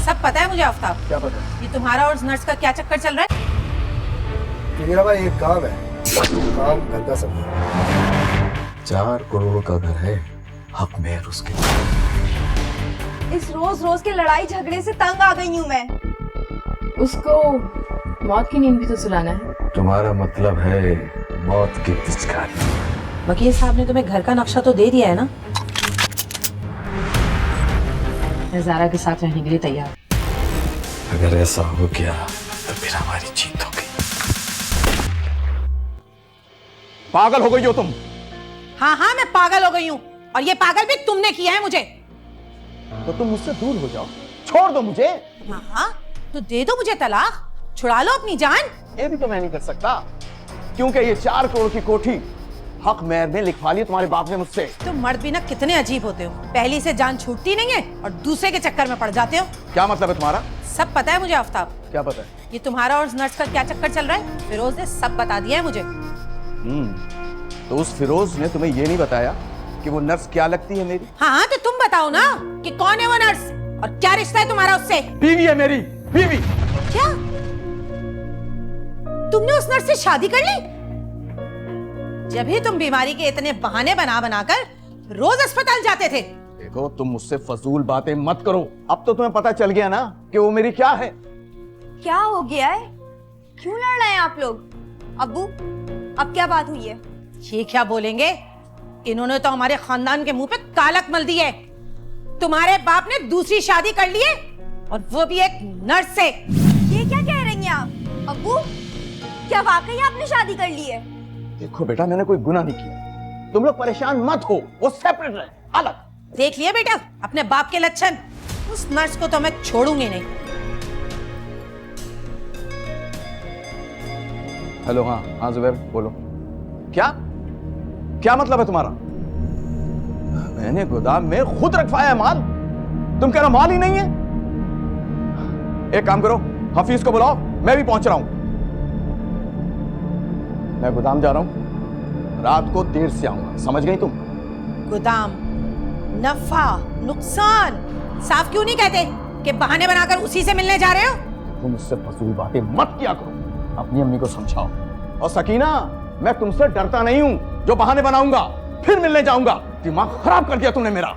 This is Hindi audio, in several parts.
सब पता है मुझे आफ्ताब। क्या पता? ये तुम्हारा और उस नर्स का क्या चक्कर चल रहा है? मेरा भाई एक काम है, काम धंधा सब 4 करोड़ का घर है, हक में उसके। इस रोज रोज के लड़ाई झगड़े से तंग आ गई हूँ मैं। उसको मौत की नींद भी तो सुलाना है। तुम्हारा मतलब है मौत की पिचकारी। वकील साहब ने तुम्हें घर का नक्शा तो दे दिया है ना? मैं ज़ारा के साथ रहने के लिए तैयार। अगर ऐसा हो गया तो फिर हमारी जीत हो गई। पागल हो गई हो तुम? हाँ हाँ, मैं पागल हो गई हूँ, और ये पागल भी तुमने किया है मुझे। तो तुम मुझसे दूर हो जाओ, छोड़ दो मुझे। हाँ, तो दे दो मुझे तलाक, छुड़ा लो अपनी जान। ये भी तो मैं नहीं कर सकता, क्योंकि ये 4 करोड़ की कोठी हक मेहर ने लिखवा ली तुम्हारे बाप ने मुझसे। तुम मर्द भी ना कितने अजीब होते हो, पहली से जान छूटती नहीं है और दूसरे के चक्कर में पड़ जाते हो। क्या मतलब है तुम्हारा? सब पता है मुझे आफ्ताब। क्या पता है? ये तुम्हारा और उस नर्स का क्या चक्कर चल रहा है, फिरोज ने सब बता दिया है मुझे। तो उस फिरोज ने तुम्हें ये नहीं बताया कि वो नर्स क्या लगती है मेरी? हाँ, तो तुम बताओ ना कि कौन है वो नर्स और क्या रिश्ता है तुम्हारा उससे। बीवी है मेरी, बीवी। क्या तुमने उस नर्स से शादी कर ली? जब ही तुम बीमारी के इतने बहाने बना बनाकर रोज अस्पताल जाते थे। देखो, तुम मुझसे फजूल बातें मत करो। अब तो तुम्हें पता चल गया ना कि वो मेरी क्या है। क्या हो गया है? क्यों लड़ रहे हैं आप लोग? अब्बू, अब क्या बात हुई है? ये क्या बोलेंगे, इन्होंने तो हमारे खानदान के मुंह पे कालक मल दी है। तुम्हारे बाप ने दूसरी शादी कर ली है, और वो भी एक नर्स से। ये क्या कह रही हैं आप? अब्बू, क्या वाकई आपने शादी कर ली है? देखो बेटा, मैंने कोई गुनाह नहीं किया। तुम लोग परेशान मत हो, वो सेपरेट रहे, अलग। देख लिया बेटा अपने बाप के लक्षण। उस नर्स को तो मैं छोड़ूंगी नहीं। हेलो, हाँ जुबैर बोलो। क्या क्या मतलब है तुम्हारा? मैंने गोदाम में खुद रखवाया है माल, तुम कह रहे हो माल ही नहीं है? एक काम करो, हफीज को बुलाओ, मैं भी पहुंच रहा हूं। मैं गोदाम जा रहा हूं, रात को देर से आऊंगा, समझ गई तुम? गोदाम, नफा, नुकसान साफ क्यों नहीं कहते कि बहाने बनाकर उसी से मिलने जा रहे हो? तुम मुझसे फजूल बातें मत किया करो, अपनी अम्मी को समझाओ। और सकीना, मैं तुमसे डरता नहीं हूं, जो बहाने बनाऊंगा फिर मिलने जाऊंगा। दिमाग खराब कर दिया तुमने मेरा।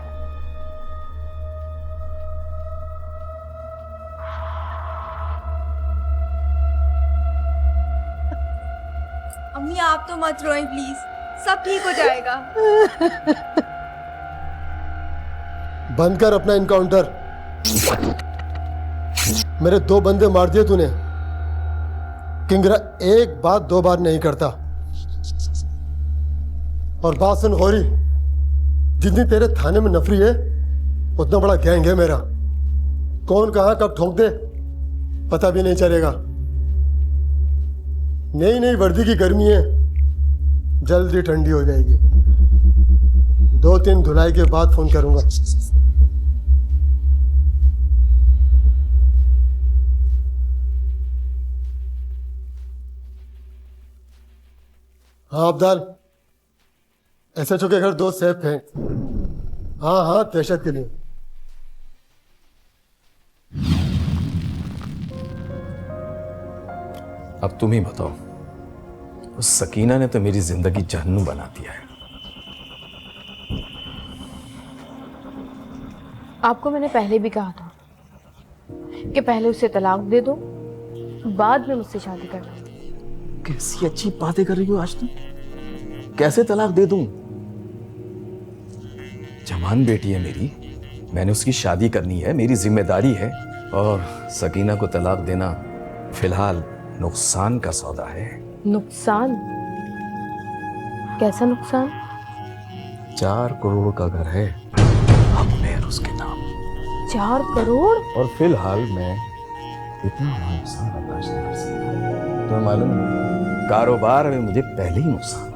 अम्मी, आप तो मत रोएं प्लीज, सब ठीक हो जाएगा। बंद कर अपना इनकाउंटर। मेरे 2 बंदे मार दिए तूने। किंगरा एक बात 2 बार नहीं करता। और बात सुन गौरी, जितनी तेरे थाने में नफरी है उतना बड़ा गैंग है मेरा। कौन कहां कब ठोक दे पता भी नहीं चलेगा। नई नई वर्दी की गर्मी है, जल्दी ठंडी हो जाएगी। 2-3 धुलाई के बाद फोन करूंगा। हाँ अब्दाल, SHO के घर 2 सेफ हैं। हाँ, दहशत के लिए। अब तुम ही बताओ, उस सकीना ने तो मेरी जिंदगी जहन्नुम बना दिया है। आपको मैंने पहले भी कहा था कि पहले उसे तलाक दे दो, बाद में मुझसे शादी करना। कैसी अच्छी बातें कर रही हो आज तुम। कैसे तलाक दे दूं? जवान बेटी है मेरी, मैंने उसकी शादी करनी है, मेरी जिम्मेदारी है। और सकीना को तलाक देना फिलहाल नुकसान का सौदा है। नुकसान? कैसा नुकसान? 4 करोड़ का घर है, हक में उसके नाम। 4 करोड़? और फिलहाल मैं इतना नुकसान बर्दाश्त नहीं कर सकता। तुम्हें मालूम है, कारोबार में मुझे पहले ही नुकसान।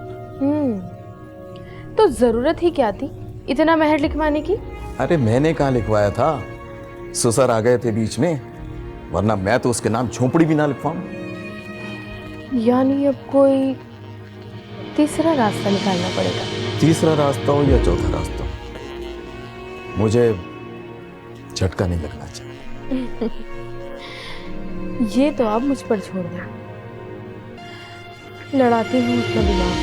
तो जरूरत ही क्या थी इतना मेहर लिखवाने की? अरे मैंने कहाँ लिखवाया था, ससुर आ गए थे बीच में, वरना मैं तो उसके नाम झोपड़ी भी ना लिखवाऊं। यानी अब कोई तीसरा रास्ता निकालना पड़ेगा। तीसरा रास्ता हो या चौथा रास्ता हो, मुझे झटका नहीं लगना चाहिए। ये तो आप मुझ पर छोड़ दें। लड़ाती हूँ अपना दिमाग।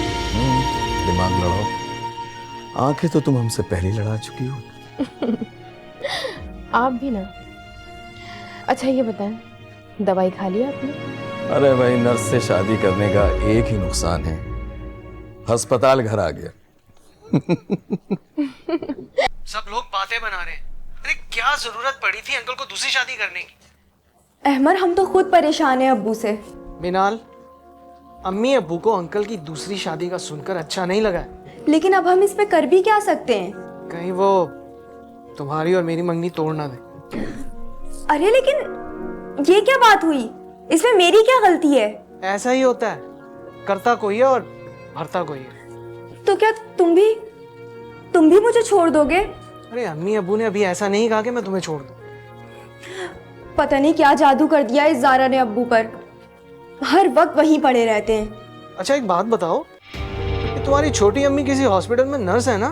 दिमाग लड़ाओ, आंखें तो तुम हमसे पहले लड़ा चुकी हो। आप भी ना। अच्छा ये बताएं, दवाई खा ली आपने? अरे भाई, नर्स से शादी करने का एक ही नुकसान है, अस्पताल घर आ गया। सब लोग बातें बना रहे हैं। अरे क्या जरूरत पड़ी थी अंकल को दूसरी शादी करने की? अहमद, हम तो खुद परेशान हैं अब्बू से। मिनाल, अम्मी अब्बू को अंकल की दूसरी शादी का सुनकर अच्छा नहीं लगा है। लेकिन अब हम इस पे कर भी क्या सकते हैं? कहीं वो तुम्हारी और मेरी मंगनी तोड़ ना दे। अरे लेकिन ये क्या बात हुई? इसमें मेरी क्या गलती है? ऐसा ही होता है, करता कोई है और भरता कोई है। तो क्या तुम भी मुझे छोड़ दोगे? अरे अम्मी अब्बू ने अभी ऐसा नहीं कहा कि मैं तुम्हें छोड़ दूं। पता नहीं क्या जादू कर दिया इस ज़ारा ने अब्बू पर। हर वक्त वहीं पड़े रहते हैं। अच्छा एक बात बताओ, कि तुम्हारी छोटी अम्मी किसी हॉस्पिटल में नर्स है ना?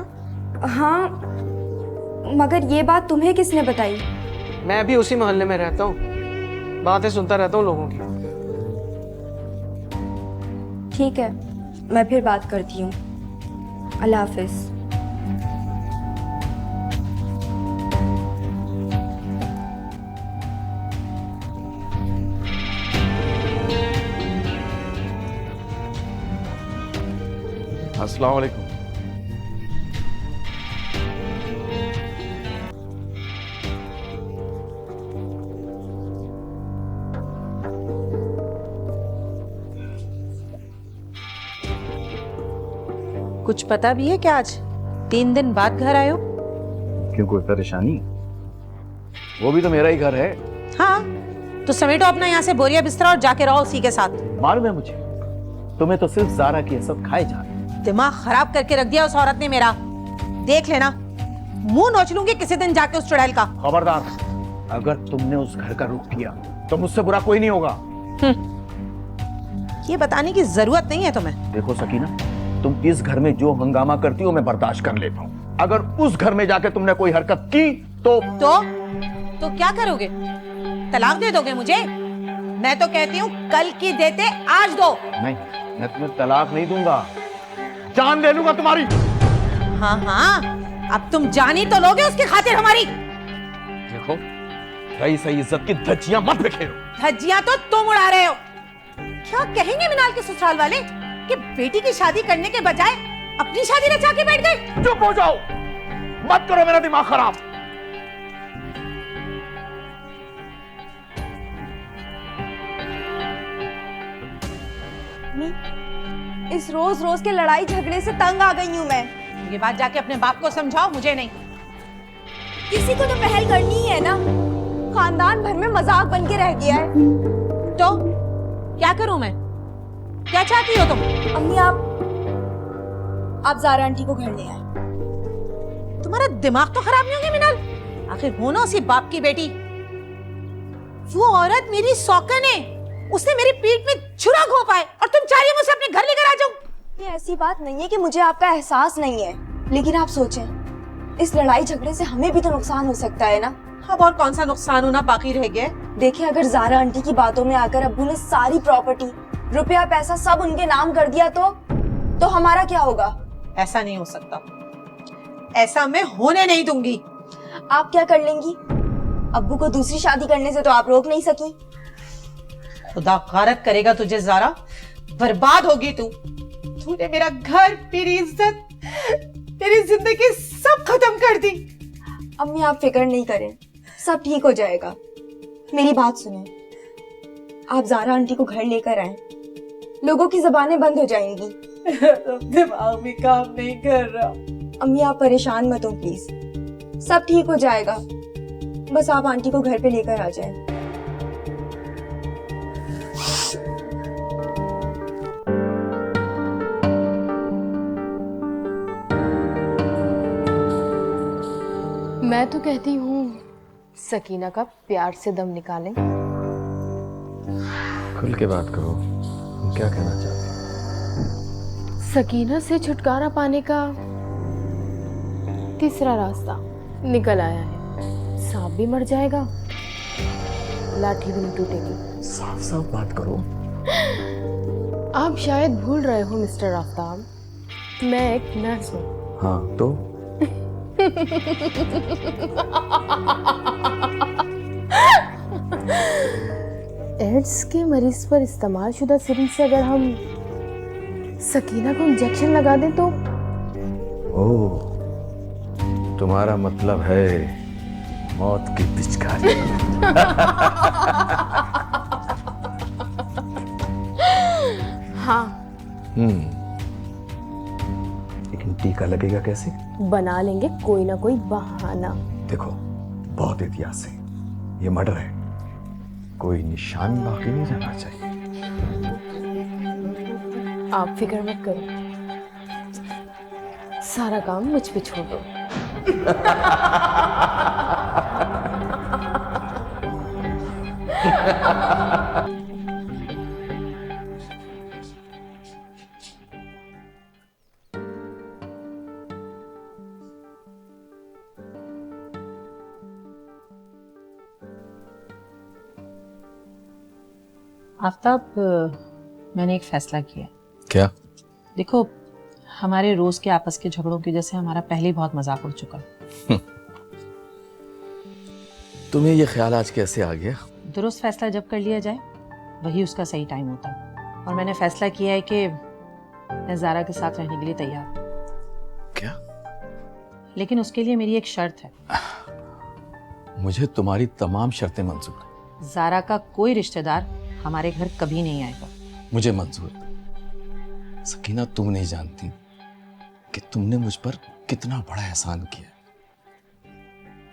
हाँ, मगर ये बात तुम्हें किसने बताई? मैं भी उसी मोहल्ले में रहता हूँ, बातें सुनता रहता हूँ लोगों की। ठीक है, मैं फिर बात करती हूँ। अल्लाह हाफिज। अस्सलाम वालेकुम। कुछ पता भी है क्या आज 3 दिन बाद घर आए हो? क्यों, कोई परेशानी? वो भी तो मेरा ही घर है। हाँ, तो समेटो अपना यहाँ से बोरिया बिस्तरा और जाके रहो उसी के साथ। मालूम है मुझे, तुम्हें तो सिर्फ ज़ारा की सब खाए जा रहे। दिमाग खराब करके रख दिया उस औरत ने मेरा। देख लेना, मुंह नोच लूंगी किसी दिन जाके उस चुड़ैल का। खबरदार, अगर तुमने उस घर का रुख किया तो मुझसे बुरा कोई नहीं होगा। ये बताने की जरूरत नहीं है तुम्हें। देखो सकीना, तुम इस घर में जो हंगामा करती हो मैं बर्दाश्त कर लेता हूँ। अगर उस घर में जाके तुमने कोई हरकत की तो क्या करोगे? तलाक दे दोगे मुझे? मैं तो कहती हूँ कल की देते आज दो। नहीं, मैं तुम्हें तलाक नहीं दूंगा, जान ले लूंगा तुम्हारी। हाँ हाँ, अब तुम जानी तो लोगे उसकी खातिर हमारी। देखो, रही सही इज्जत की धज्जियां मत बिखेरो। धज्जियां तो तुम उड़ा रहे हो। क्या कहेंगे मिनाल के ससुराल वाले कि बेटी की शादी करने के बजाय अपनी शादी रचा के बैठ गए? चुप हो जाओ, मत करो मेरा दिमाग खराब। इस रोज रोज के लड़ाई झगड़े से तंग आ गई हूँ मैं। ये बात जाके अपने बाप को समझाओ, मुझे नहीं। किसी को तो पहल करनी ही है ना। खानदान भर में मजाक बन के रह गया है। तो क्या करूं मैं? क्या चाहती हो तुम? अम्मी, आप ज़ारा आंटी को घर ले आए। तुम्हारा दिमाग तो खराब नहीं होगा मिनाल? आखिर हो ना उसी बाप की बेटी। वो औरत मेरी सौकन है, उसने मेरी पीठ में छुरा घोंपा है और तुम चाह रही हो मुझे अपने घर लेकर आ जाऊं? ये ऐसी बात नहीं है कि मुझे आपका एहसास नहीं है, लेकिन आप सोचें, इस लड़ाई झगड़े से हमें भी तो नुकसान हो सकता है ना। अब और कौन सा नुकसान होना बाकी रह गया? देखिए, अगर ज़ारा आंटी की बातों में आकर अब्बू ने सारी प्रॉपर्टी, रुपया पैसा सब उनके नाम कर दिया तो हमारा क्या होगा? ऐसा नहीं हो सकता, ऐसा मैं होने नहीं दूंगी। आप क्या कर लेंगी? अब्बू को दूसरी शादी करने से तो आप रोक नहीं सकी। खुदा गारत करेगा तुझे ज़ारा, बर्बाद होगी तू। तूने मेरा घर, मेरी इज्जत, मेरी जिंदगी सब खत्म कर दी। अम्मी, आप फिक्र नहीं करें, सब ठीक हो जाएगा। मेरी बात सुने, आप ज़ारा आंटी को घर लेकर आए, लोगों की जबानें बंद हो जाएंगी। दिमाग भी काम नहीं कर रहा। अम्मी, आप परेशान मत हो प्लीज, सब ठीक हो जाएगा। बस आप आंटी को घर पे लेकर आ जाएं। मैं तो कहती हूँ सकीना का प्यार से दम निकालें। खुल के बात करो, तुम क्या कहना चाहते हो? सकीना से छुटकारा पाने का तीसरा रास्ता निकल आया है। सांप भी मर जाएगा लाठी भी नहीं टूटेगी। साफ साफ बात करो। आप शायद भूल रहे हो मिस्टर आफ्ताब, मैं एक नर्स हूँ। हाँ तो एड्स के मरीज पर इस्तेमाल शुदा सिरिंज से अगर हम सकीना को इंजेक्शन लगा दें तो ओह, तुम्हारा मतलब है मौत की पिचकारी। हाँ, लेकिन टीका लगेगा कैसे? बना लेंगे कोई ना कोई बहाना। देखो, बहुत एहतियात से, ये मर्डर है, कोई निशान बाकी नहीं रहना चाहिए। आप फिक्र मत करो, सारा काम मुझ पे छोड़ दो। आफ्ताब, मैंने एक फैसला किया। क्या? देखो, हमारे रोज के आपस के झगड़ों की वजह से हमारा पहले ही बहुत मजाक उड़ चुका है। तुम्हें ये ख्याल आज कैसे आ गया? दुरुस्त फैसला जब कर लिया जाए वही उसका सही टाइम होता है, और मैंने फैसला किया है कि मैं ज़ारा के साथ रहने के लिए तैयार हूँ। क्या? लेकिन उसके लिए मेरी एक शर्त है। मुझे तुम्हारी तमाम शर्तें मंजूर हैं। ज़ारा का कोई रिश्तेदार हमारे घर कभी नहीं आएगा। मुझे मंजूर। सकीना, तुम नहीं जानती कि तुमने मुझ पर कितना बड़ा एहसान किया।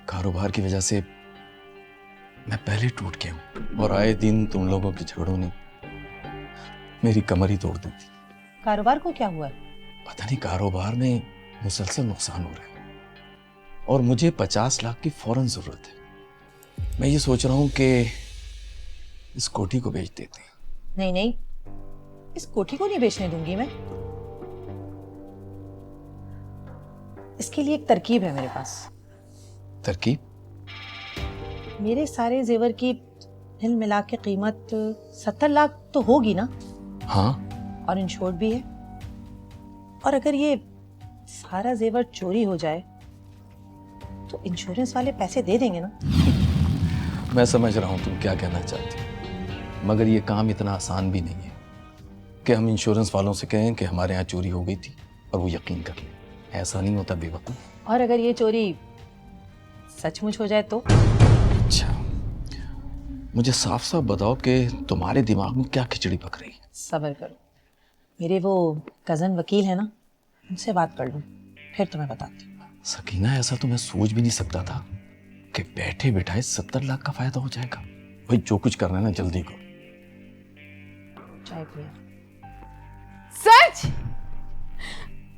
कारोबार की वजह से मैं पहले टूट गया हूं, और आए दिन तुम लोगों के झगड़ों ने मेरी कमर ही तोड़ दी थी। कारोबार को क्या हुआ है? पता नहीं, कारोबार में मुसलसल नुकसान हो रहा है, और मुझे 50 लाख की फौरन जरूरत है। मैं ये सोच रहा हूं कि इस कोठी को बेच देते हैं। नहीं नहीं, इस कोठी को नहीं बेचने दूंगी मैं। इसके लिए एक तरकीब है मेरे पास। तरकीब? मेरे सारे जेवर की हिल मिला के कीमत 70 लाख तो होगी ना? हाँ। और इंश्योर्ड भी है। और अगर ये सारा जेवर चोरी हो जाए तो इंश्योरेंस वाले पैसे दे देंगे ना? मैं समझ रहा हूं तुम क्या कहना चाहती हो, मगर ये काम इतना आसान भी नहीं है कि हम इंश्योरेंस वालों से कहें कि हमारे यहाँ चोरी हो गई थी और वो यकीन कर लें। ऐसा नहीं होता बेवकूफ। और अगर ये चोरी सचमुच हो जाए तो? अच्छा, मुझे साफ साफ बताओ कि तुम्हारे दिमाग में क्या खिचड़ी पक रही है? सब्र करो, मेरे वो कजन वकील है ना, उनसे बात कर लूं, फिर तुम्हें बताती हूँ। सकीना, ऐसा तो मैं सोच भी नहीं सकता था कि बैठे बिठाए 70 लाख का फायदा हो जाएगा। भाई, जो कुछ करना है ना जल्दी करो। चाय पिया। सच?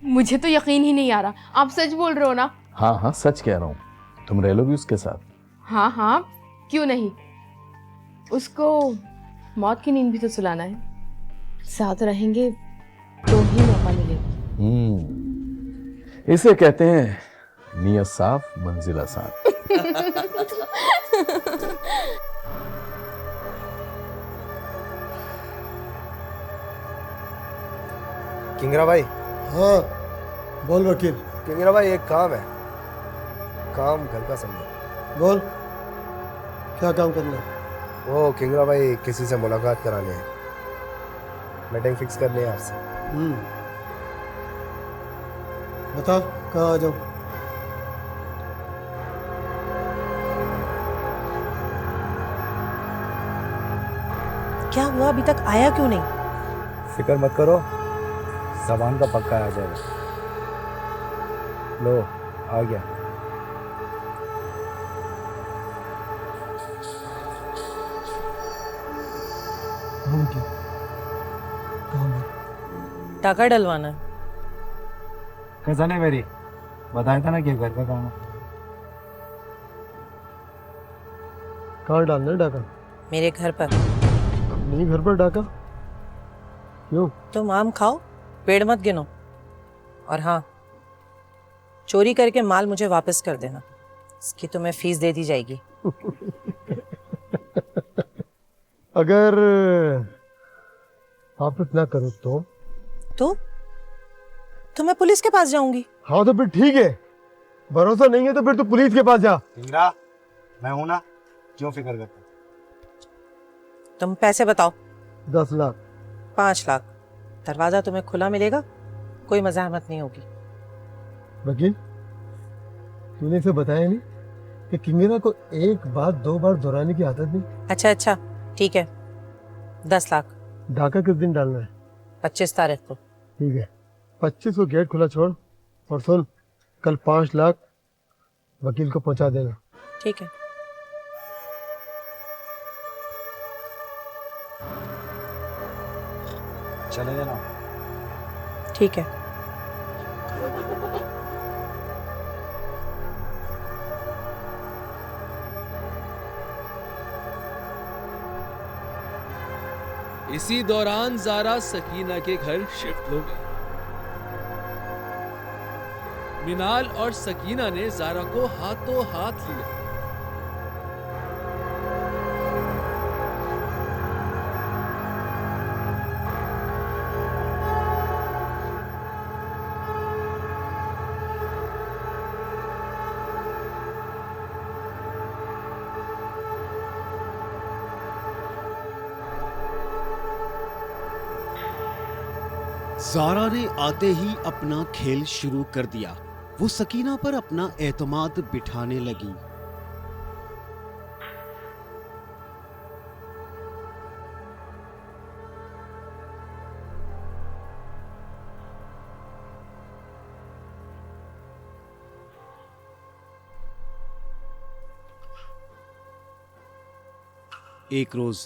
मुझे तो यकीन ही नहीं आ रहा, आप सच बोल रहे हो ना? हाँ हाँ, सच कह रहा हूँ। तुम रह लोगी उसके साथ? हाँ हाँ, क्यों नहीं। उसको मौत की नींद भी तो सुलाना है। साथ रहेंगे तो ही मौका मिलेगा। इसे कहते हैं नियत साफ मंजिल आसान। किंगरा भाई। हाँ, बोल वकील। किंगरा भाई, एक काम है, काम घर का समझो। बोल, क्या काम करना है? वो किंगरा भाई, किसी से मुलाकात करानी है, मीटिंग फिक्स करनी है आपसे। बता, कहाँ आ जाऊँ? क्या हुआ, अभी तक आया क्यों नहीं? फिक्र मत करो, सामान का पक्का आ जाएगा। लो, आ गया। काम क्या? काम है। टाका डलवाना है। कैसा नहीं मेरी, बताया था ना कि घर का काम है। कहाँ डालना है डाका? मेरे घर पर। नहीं, घर पर डाका क्यों? तुम आम खाओ, पेड़ मत गिनो, और हाँ, चोरी करके माल मुझे वापस कर देना, इसकी तुम्हें फीस दे दी जाएगी। अगर वापस ना करो तो मैं पुलिस के पास जाऊंगी। हाँ तो फिर ठीक है, भरोसा नहीं है तो फिर तो पुलिस के पास जा। इंदिरा, मैं हूं ना, क्यों फिक्र करता? तुम पैसे बताओ। 10 लाख। 5 लाख। दरवाजा तुम्हें खुला मिलेगा, कोई मज़ाहमत नहीं होगी। वकील, तूने इसे बताया नहीं कि किंगरा को एक बात 2 बार दोहराने की आदत नहीं? अच्छा, ठीक है, 10 लाख। डाका किस दिन डालना है? 25 तारीख को। ठीक है, 25 को गेट खुला छोड़, और सुन, कल 5 लाख वकील को पहुंचा देना। ठीक है। चले जाना। ठीक है। इसी दौरान जारा सकीना के घर शिफ्ट हो गई। मिनाल और सकीना ने जारा को हाथों हाथ लिया। जारा ने आते ही अपना खेल शुरू कर दिया। वो सकीना पर अपना एतमाद बिठाने लगी। एक रोज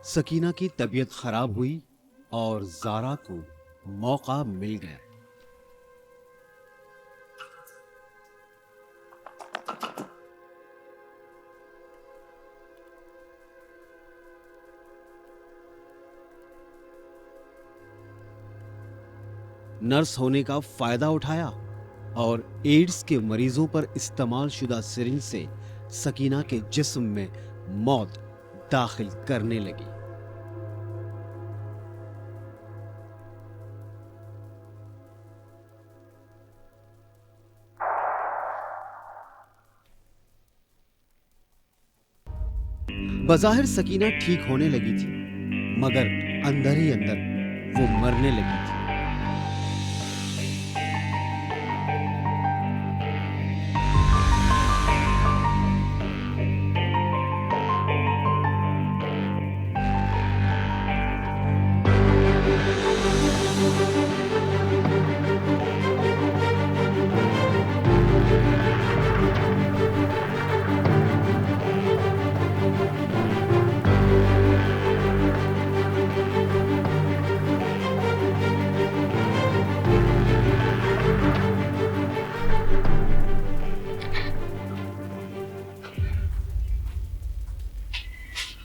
सकीना की तबीयत खराब हुई और जारा को मौका मिल गया। नर्स होने का फायदा उठाया और एड्स के मरीजों पर इस्तेमाल शुदा सिरिंज से सकीना के जिस्म में मौत दाखिल करने लगी। बज़ाहिर सकीना ठीक होने लगी थी, मगर अंदर ही अंदर वो मरने लगी थी।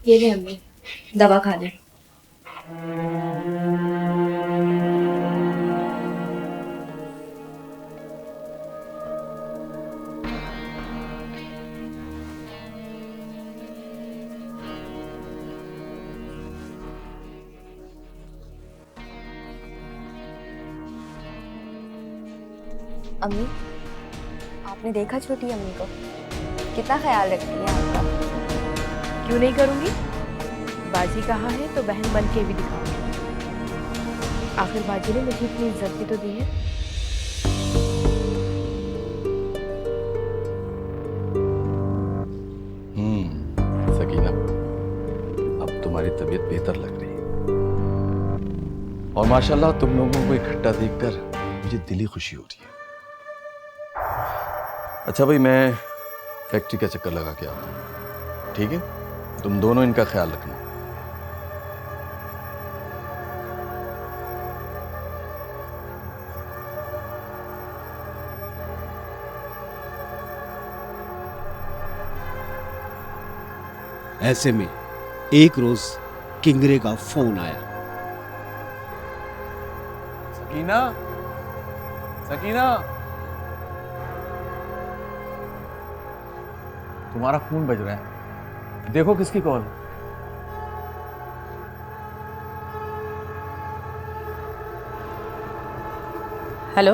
ये ले अम्मी, दवा खा ले। अम्मी, आपने देखा छोटी अम्मी को? कितना ख्याल रखती है आपका। क्यों नहीं करूंगी? बाजी कहा है तो बहन बन के भी दिखाऊंगी। आखिर बाजी ने मुझे इतनी इज्जत भी तो दी है। सकीना, अब तुम्हारी तबीयत बेहतर लग रही है और माशाल्लाह तुम लोगों को इकट्ठा देखकर मुझे दिली खुशी हो रही है। अच्छा भाई, मैं फैक्ट्री का चक्कर लगा के आता हूँ, ठीक है? तुम दोनों इनका ख्याल रखना। ऐसे में एक रोज किंगरे का फोन आया। सकीना, सकीना, तुम्हारा फोन बज रहा है, देखो किसकी कॉल। हेलो,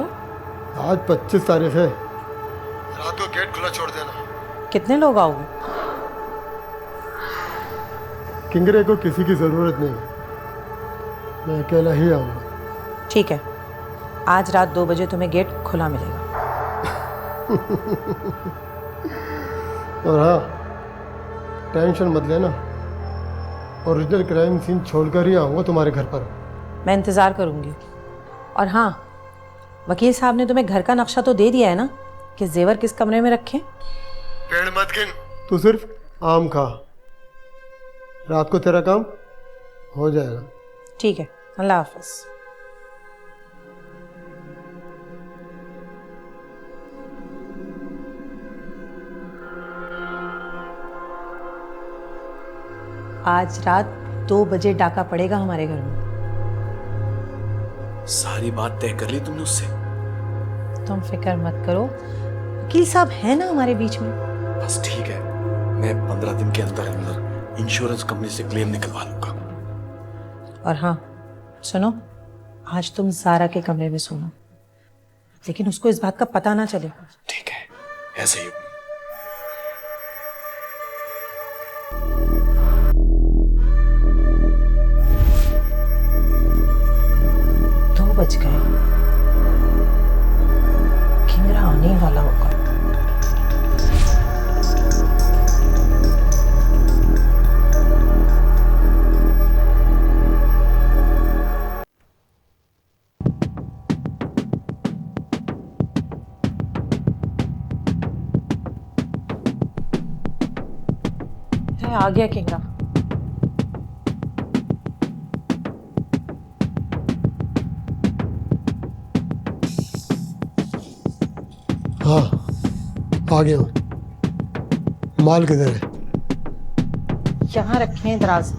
आज 25 तारीख है, रात को गेट खुला छोड़ देना। कितने लोग आओगे? किंगरे को किसी की ज़रूरत नहीं, मैं अकेला ही आऊँगा। ठीक है, आज रात 2 बजे तुम्हें गेट खुला मिलेगा। और हाँ, टेंशन मत लेना, ओरिजिनल क्राइम सीन छोड़कर ही आऊँगा तुम्हारे घर पर। मैं इंतज़ार करूंगी। और हाँ, वकील साहब ने तुम्हें घर का नक्शा तो दे दिया है ना कि जेवर किस कमरे में रखें? पेड़ मत गिन, तू सिर्फ आम खा, रात को तेरा काम हो जाएगा। ठीक है, अल्लाह हाफिज़। आज रात 2 बजे डाका पड़ेगा हमारे घर में। सारी बात तय कर ली तुमने उससे? तुम फिक्र मत करो, वकील साहब है ना हमारे बीच में। बस ठीक है, मैं 15 दिन के अंदर अंदर इंश्योरेंस कंपनी से क्लेम निकलवा लूंगा। और हाँ सुनो, आज तुम ज़ारा के कमरे में सोना, लेकिन उसको इस बात का पता ना चले। ठीक है, ऐसे ही। 2 बज गए, किंगरा आने वाला होगा। आ गया किंगरा। हाँ, आ गया हूँ। माल किधर है? यहाँ रखे हैं दराज।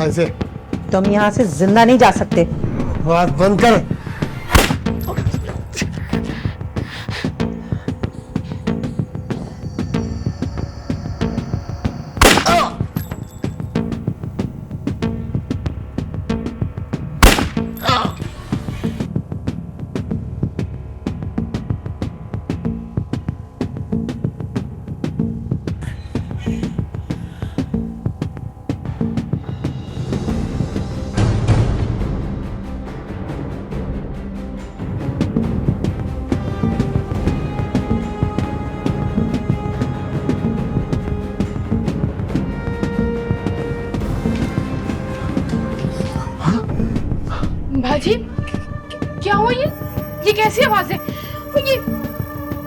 ऐसे तुम यहाँ से जिंदा नहीं जा सकते। बात बंद कर। भाजी, क्या हुआ? ये कैसी आवाज है?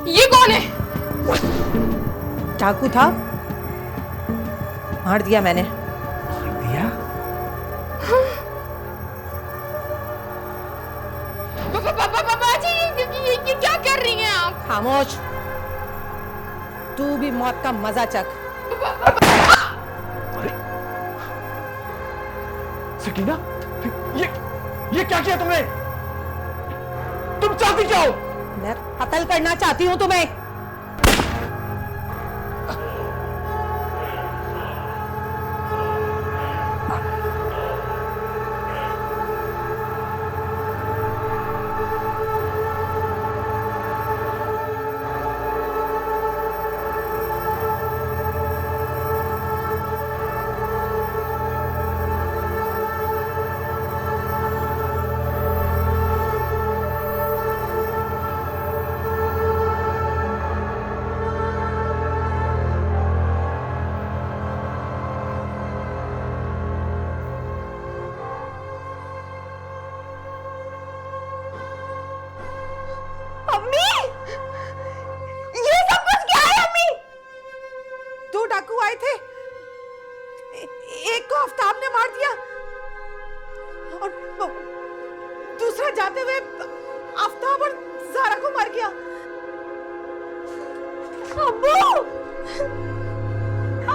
ये कौन है? चाकू था, मार दिया मैंने। बाजी, ये क्या कर रही हैं आप? खामोश, तू भी मौत का मजा चख। सकीना, ये क्या किया तुमने? तुम चाहती क्या हो? मैं कत्ल करना चाहती हूँ तुम्हें।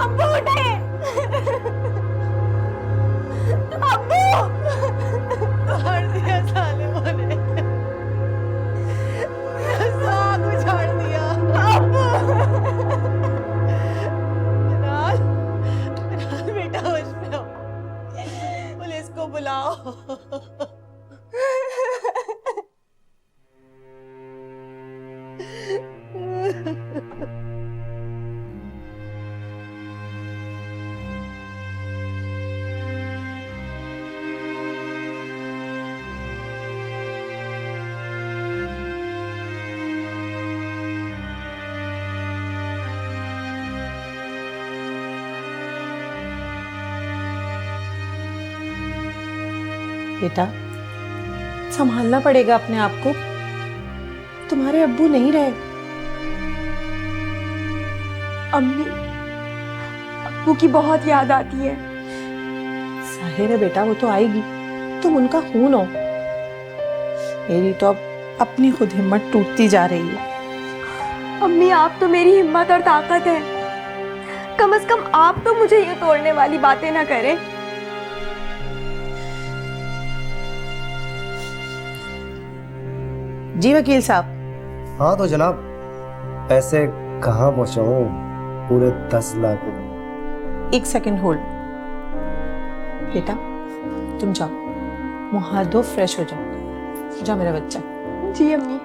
अब्बू उठे। अब्बू मार दिया साले ने, साग उछाड़ दिया। अब्बू मिनाल, मिनाल बेटा होश में आओ, पुलिस को बुलाओ। बेटा, संभालना पड़ेगा अपने आप को। तुम्हारे अब्बू नहीं रहे। अम्मी, अब्बू की बहुत याद आती है। जाहिर है बेटा, वो तो आएगी, तुम उनका खून हो। मेरी तो अब अपनी खुद हिम्मत टूटती जा रही है। अम्मी, आप तो मेरी हिम्मत और ताकत है। कम से कम आप तो मुझे ये तोड़ने वाली बातें ना करें। जी वकील साहब। हाँ तो जनाब, पैसे कहाँ पहुँचाऊँ? पूरे 10 लाख। एक सेकंड होल्ड। बेटा तुम जाओ, मुँह हाथ धो, फ्रेश हो जाओ। जाओ मेरा बच्चा। जी अम्मी।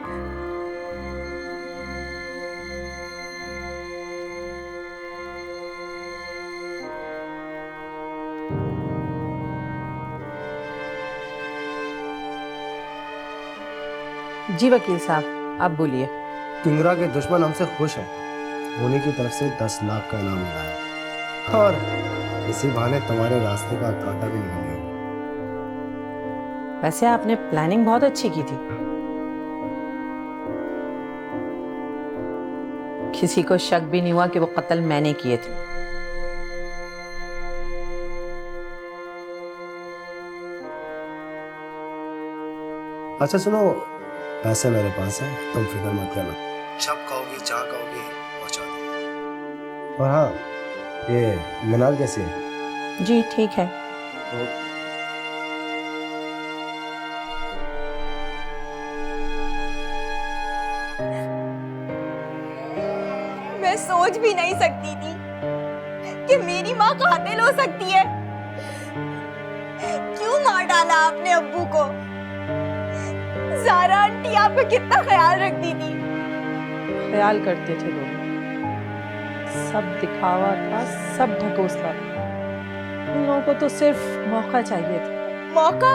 जी वकील साहब, आप बोलिए। किंगरा के दुश्मन हमसे खुश हैं। उन्हीं की तरफ से 10 लाख का इनाम मिला है और इसी बहाने तुम्हारे रास्ते का कांटा भी निकल गया। वैसे आपने प्लानिंग बहुत अच्छी की थी। किसी को शक भी नहीं हुआ कि वो कत्ल मैंने किए थे। अच्छा सुनो, पैसे मेरे पास है, तुम फिक्र मत करना। जब कहोगी, जहाँ कहोगी, पहुँचा दूँ। और हाँ, ये मिनाल कैसी है? जी ठीक है। मैं सोच भी नहीं सकती थी कि मेरी माँ कातिल हो सकती है। क्यों मार डाला आपने अब्बू को? ज़ारा आंटी आपका कितना ख्याल रखती थी। ख्याल करते थे लोग, सब दिखावा था, सब ढकोसला। उन लोगों को तो सिर्फ मौका चाहिए था। मौका?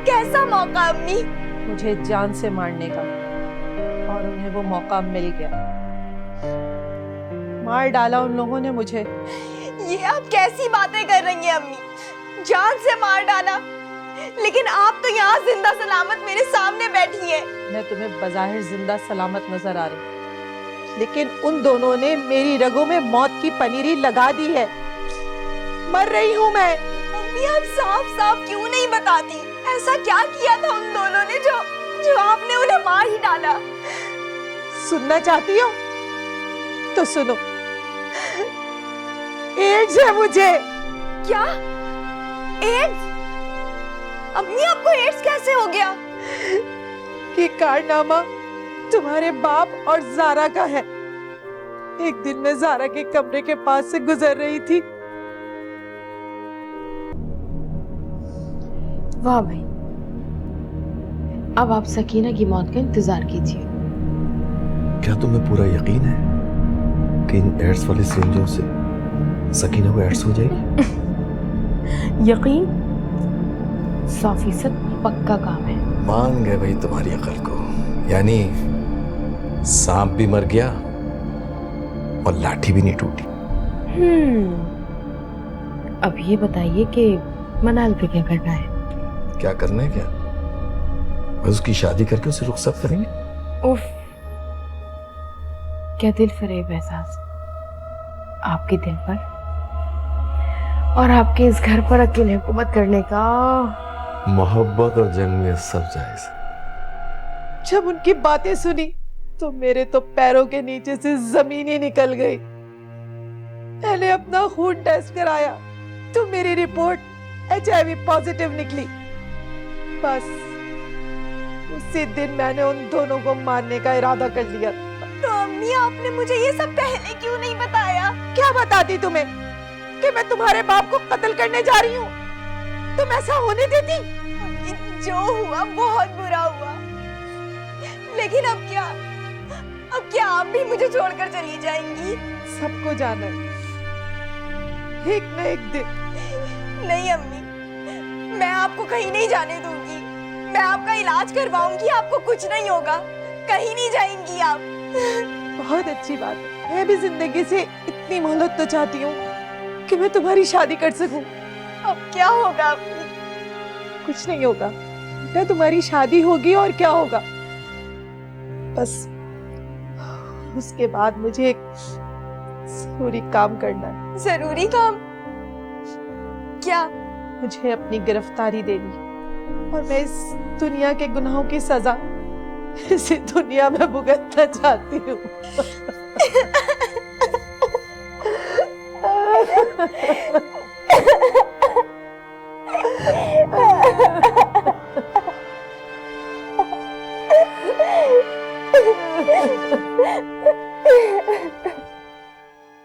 कैसा मौका अम्मी? मुझे जान से मारने का, और उन्हें वो मौका मिल गया। मार डाला उन लोगों ने मुझे। ये आप कैसी बातें कर रही हैं अम्मी? जान से मार डाला? लेकिन आप तो यहाँ जिंदा सलामत मेरे सामने बैठी हैं। मैं तुम्हें बज़ाहिर जिंदा सलामत नजर आ रही, लेकिन उन दोनों ने मेरी रगों में मौत की पनीरी लगा दी है। मर रही हूँ मैं। अम्मी, आप साफ साफ क्यों नहीं बताती? ऐसा क्या किया था उन दोनों ने जो आपने उन्हें मार ही डाला? सुनना चाहती हो तो सुनो। एड्स है मुझे। क्या? एड्स? अम्मी, आपको एड्स कैसे हो गया? ये कारनामा तुम्हारे बाप और ज़ारा का है। एक दिन मैं ज़ारा के कमरे के पास से गुजर रही थी। वाह भाई, अब आप सकीना की मौत का इंतजार कीजिए। क्या तुम्हें पूरा यकीन है कि इन एड्स वाले सिरिंजों से सकीना को एड्स हो जाएगी? यकीन 100% पक्का काम है। मान गए भाई तुम्हारी अकल को। यानी सांप भी मर गया और लाठी भी नहीं टूटी। अब ये बताइए कि मनाल पे क्या करना है? क्या करना है? क्या बस उसकी शादी करके उसे रुखसत करेंगे? उफ, क्या दिल फरेब एहसास आपके दिल पर और आपके इस घर पर अकेले हुकूमत करने का। मोहब्बत और जंग में सब जायज। जब उनकी बातें सुनी तो मेरे तो पैरों के नीचे से जमीन ही निकल गई। मैंने अपना खून टेस्ट कराया तो मेरी रिपोर्ट HIV पॉजिटिव निकली। बस उसी दिन मैंने उन दोनों को मारने का इरादा कर लिया। तो अम्मी आपने मुझे ये सब पहले क्यों नहीं बताया? क्या बताती तुम्हें कि मैं तुम्हारे बाप को कत्ल करने जा रही हूँ? तुम ऐसा होने देती? अम्मी, जो हुआ बहुत बुरा हुआ, लेकिन अब क्या आप भी मुझे छोड़कर चली जाएंगी? सबको जाना है एक न एक दिन। नहीं अम्मी, मैं आपको कहीं नहीं जाने दूंगी। मैं आपका इलाज करवाऊंगी, आपको कुछ नहीं होगा, कहीं नहीं जाएंगी आप। बहुत अच्छी बात है। मैं भी जिंदगी से इतनी मोहब्बत तो चाहती हूँ कि मैं तुम्हारी शादी कर सकूं। अब क्या होगा अम्मी? कुछ नहीं होगा बेटा, तुम्हारी शादी होगी और क्या होगा। बस उसके बाद मुझे एक जरूरी काम करना है। जरूरी काम? क्या? मुझे अपनी गिरफ्तारी देनी और मैं इस दुनिया के गुनाहों की सजा इसी दुनिया में भुगतना चाहती हूँ।